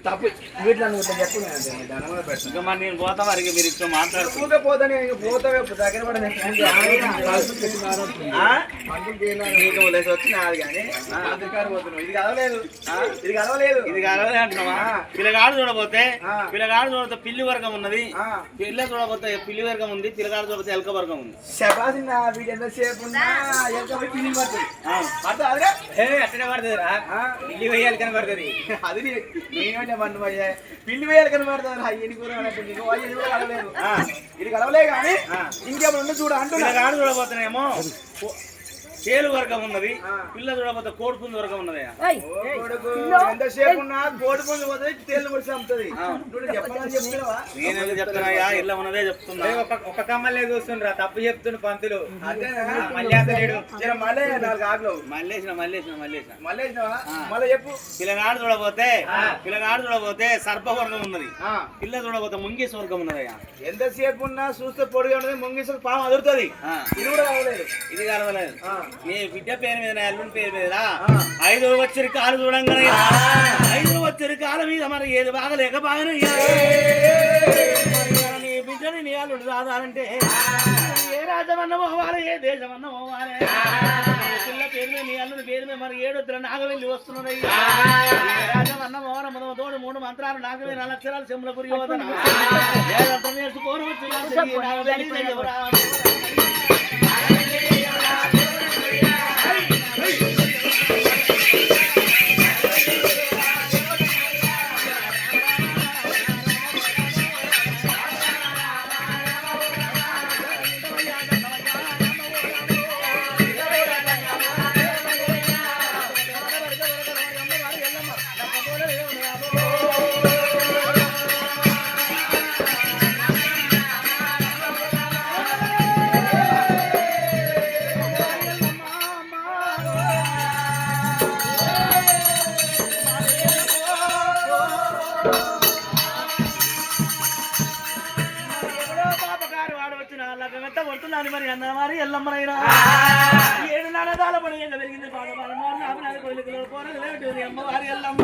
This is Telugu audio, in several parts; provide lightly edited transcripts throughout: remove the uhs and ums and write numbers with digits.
తప్పు వీటిలో చెప్పు ఇంకా మరి నేను పోతా మరి మీరు ఇష్టం మాట్లాడుతూ పోతానే పోతావే దగ్గర పడ నీకు వదిలేసి వచ్చి నాది కానీ పోతున్నావు ఇది కదవలేదు ఇది కదవలేదు ఇది కదవలేదు అంటున్నావా? పిల్లగాడు చూడబోతే పిల్లగాడు చూడబోతే పిల్లి వర్గం ఉన్నది, పిల్ల చూడబోతే పిల్లి వర్గం ఉంది, పిల్లగాడు చూడబోతే ఎలక వర్గం ఉంది. శబాసిన వీడు ఎంతసేపు పిల్లి పడుతుంది అట్లనే పడుతుందిరా పిల్లి వేయాలి కనబడుతుంది అది నేనే మన్ను పోయా పిల్లి వేయాలి కనబడుతుంది ఎన్ని కూర కలవలేదు ఇది కలవలే కానీ ఇంకేమన్నా చూడ అంటున్నా పిల్లగాడు చూడబోతేనేమో తేలు వర్గం ఉన్నది, పిల్ల చూడబోతే కోడిపుంజు వర్గం ఉన్నది. ఎంతసేపు ఉన్నా కోడిపుంజు పోతే తేలు పడిచి అమ్ముతుంది. నేను చెప్తున్నా ఇళ్ళ ఉన్నదే చెప్తున్నా. ఒక కమ్మలే చూస్తుండ్రా తప్పు చెప్తుండ్రు పంతులు మళ్ళీ మళ్ళీ చెప్పు. పిల్లగాడు చూడబోతే సర్ప వర్గం ఉన్నది, పిల్ల చూడబోతే ముంగీస వర్గం ఉన్నది. ఎంతసేపు ఉన్నా చూస్తే పొడిగా ఉన్నది ముంగీస పాము అదురుతుంది. ఇది కూడా కావలేదు, ఇది కలవలేదు. నీ బిడ్డ పేరు మీద అల్లుని పేరు మీద 5వ వచ్చరి కాలు చూడంగానే 5వ వచ్చరి కాలు మీద మరి ఏది బాగలేక బాగానే నీ బిడ్డని నీ అల్లుడు రాదాలంటే ఏ రాజ్యమన్న పోవాలి, ఏ దేశమన్న పోవాలి. పిల్ల పేరు మీద నీ అల్లుని పేరు మీద మరి 7 నాగవెల్లి వస్తున్నది. రాజమన్న మోహన మొదమ తోడు 3 మంత్రాలు నాగవే 4 అక్షరాలు చెమ్ముల గురి నేర్చుకోను కొడుతున్నాను మరి అన్న మరి ఎల్లమ్మనైనా 7 నాదాల పడి పెరిగింది అమ్మవారి ఎల్లమ్మ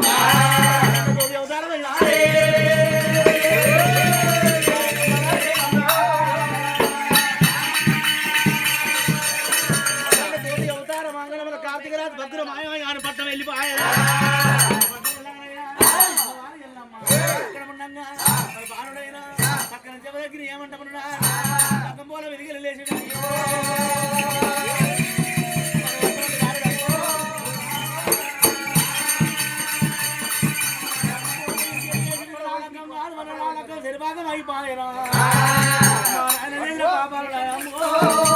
అవతార మంగళముల కార్తీక రాజు భద్ర మాయమై ఆయన పట్టం వెళ్ళిపోయారు. బాలుడైనా పక్కన చెప్పదగ్గిన ఏమంటామన్నా పోల వెలిగిన లేచి సరిపాదం అయిపోయారా పాపాలు